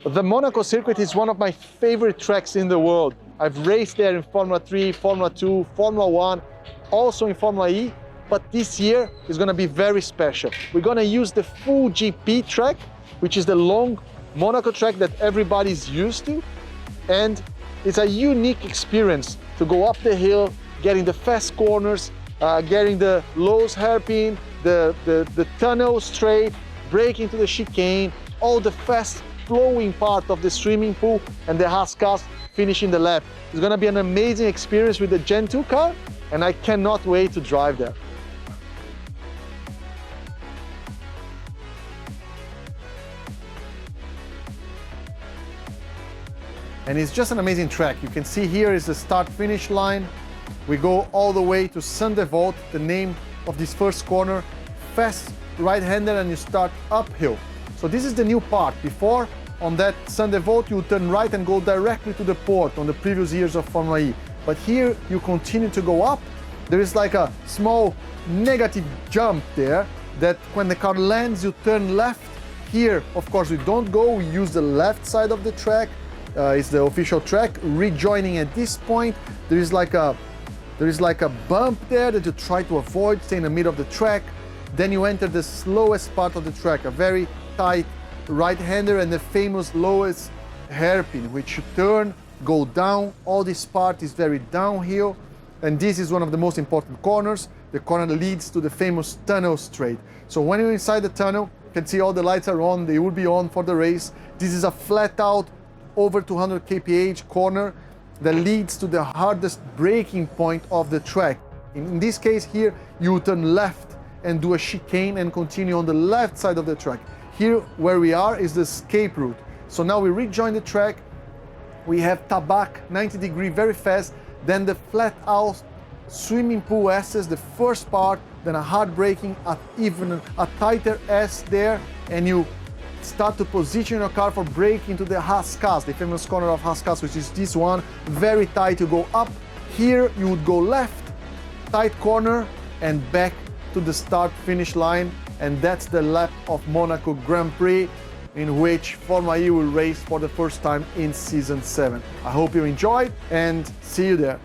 The Monaco circuit is one of my favorite tracks in the world. I've raced there in Formula 3, Formula 2, Formula 1, also in Formula E, but this year is going to be very special. We're going to use the full GP track, which is the long Monaco track that everybody's used to, and it's a unique experience to go up the hill, getting the fast corners, getting the lows hairpin, the tunnel straight, braking to the chicane, all the fast flowing part of the swimming pool, and the Haas cars finishing the lap. It's going to be an amazing experience with the Gen 2 car, and I cannot wait to drive there. And it's just an amazing track. You can see here is the start-finish line. We go all the way to Saint-Devote, the name of this first corner. Fast right-hander, and you start uphill. So this is the new part. Before, on that Saint-Devote, you turn right and go directly to the port on the previous years of Formula E. But here, you continue to go up. There is like a small negative jump there that when the car lands, you turn left. Here, of course, we don't go. We use the left side of the track. It's the official track. Rejoining at this point, there is like a bump there that you try to avoid, stay in the middle of the track. Then you enter the slowest part of the track, a very tight right-hander, and the famous lowest hairpin, which you turn, go down. All this part is very downhill, and this is one of the most important corners. The corner leads to the famous tunnel straight. So when you're inside the tunnel, you can see all the lights are on. They will be on for the race. This is a flat-out, over 200 kph corner that leads to the hardest braking point of the track. In this case here, you turn left and do a chicane and continue on the left side of the track. Here where we are is the escape route. So now we rejoin the track. We have Tabac, 90 degree, very fast. Then the flat out swimming pool S's, the first part, then a hard braking, even a tighter S there, and you start to position your car for braking into the Haas cars, the famous corner of Haas cars, which is this one, very tight. You go up. Here you would go left, tight corner, and back to the start-finish line, and that's the lap of Monaco Grand Prix, in which Formula E will race for the first time in Season 7. I hope you enjoyed, and see you there.